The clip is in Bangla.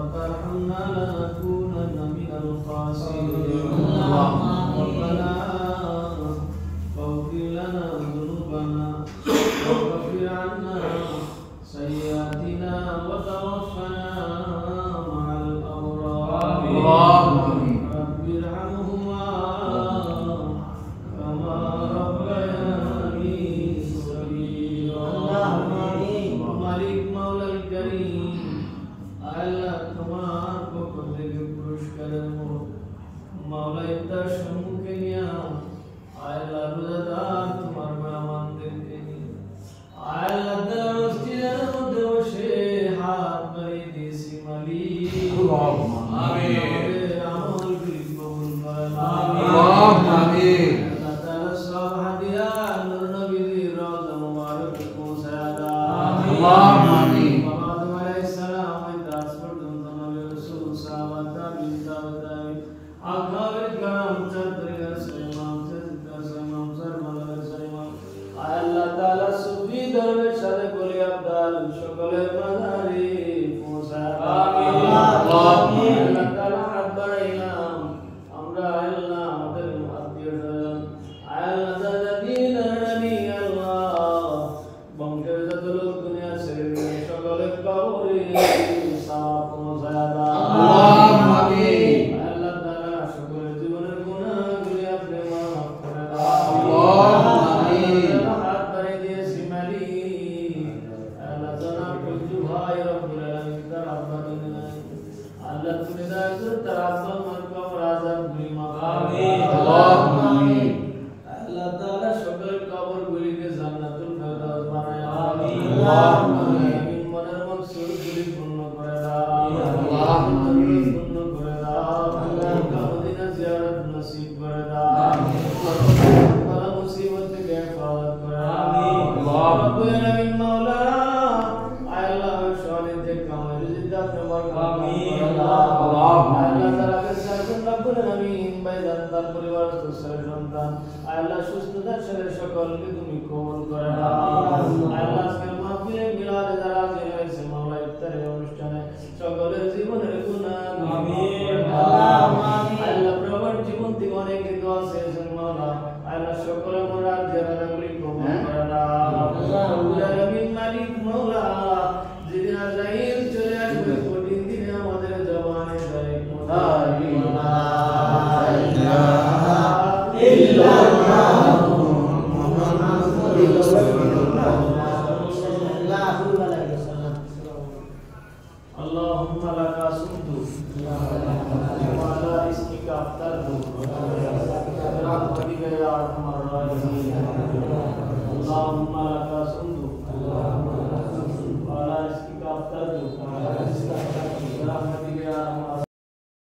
ترحمنا لنكونن من الخاسرين ربنا فاغفر لنا ذنوبنا وكفر عنا سيئاتنا وتوفنا مع الأبرار رب ارحمهما كما ربياني صغيرا মালিক মাওলাল করিম আল্লাহ তোমার পক্ষ থেকে পুরস্কারের মাওলা ইফতার সম্মুখে নিয়া আল্লাহ রোজাদার তোমার মেহমানদেরকে নিয়ে আল্লাহ তাআলা মসজিদের মধ্যে বসে হাত বাড়িয়ে দিয়েছি মালিক আমিন আমল কবুল করেন আমিন আল্লাহ তাআলা সব হাদিয়া নূর নবীর রওজা মুবারক পৌঁছায়া দাও আমিন বাবা আদম আলাইহিস সালাম দাস পর্যন্ত নবী রাসূল সাহাবা তাবিঈন তাবিঈন আকাবের কালাম চন্দ্রিকা সালাম চন্দ্রিকা সালাম সরমালের সালাম আল্লাহ তাআলা সুফি দরবেশ সাথে বলি আব্দাল সকলের মাঝারে পৌঁছায় আমিন আল্লাহ তাআলা হাত বাড়াইলাম আমরা আল্লাহ আমাদের আত্মীয়স্বজন আল্লাহ যারা দিন নবী আল্লাহ বংশের যত লোক দুনিয়া ছেড়ে সকলের কবরে সওয়াব পৌঁছায় আমিন আল্লাহ তাআলা সকলের জীবনের গুনাহগুলি আপনি মাফ করে দাও আমিন হাত বাড়িয়ে দিয়েছি মালিক আল্লাহ জনাব কুলজু ভাই রব্বুল আলামিন তার আব্বা দুনিয়া আল্লাহ তুমি দয়া করে তার আব্বা মার কবর আযাব গুলি মাফ আমিন আমিন আল্লাহ তাআলা সকলের কবরগুলিকে জান্নাতুল ফেরদাউস বানায় আমিন আমিন মনের মকসুদ গুলি পূর্ণ করে দাও আমিন পূর্ণ করে দাও আল্লাহ মদিনা জিয়ারত নসিব করে দাও আমিন বালা মুসিবত থেকে হেফাজত করে আমিন রব্বুল আলামিন মাওলা আল্লাহ শরীর থেকে কামাই রিজিক আপনি বরকত আমিন আল্লাহ তাআলা কে সার্বন রব্বুল আলামিন বাইদান তার পরিবার সন্তান আল্লাহ সুস্থতার সাথে সকলকে তুমি কবুল করে দাও আল্লাহ আজকের মাহফিলে মিলাদে যারা হাজির হয়েছে মাওলা ইফতারের অনুষ্ঠানে সকলের জীবনের গুনাহ আমিন আল্লাহ প্রবল জীবন থেকে অনেক দোয়া চেয়েছেন মাওলা আল্লাহ সকলের মুরাদ জানাগুলি কবুল করে দাও রব্বুল আলামিন মালিক মাওলা যেদিন আজরাইল চলে আসবে কঠিন দিনে আমাদের জবানে যায় মুদারিনা اللهم لك صمت وعلى اسمك افطرت برحمتك يا ارحم الراحمين اللهم لك صمت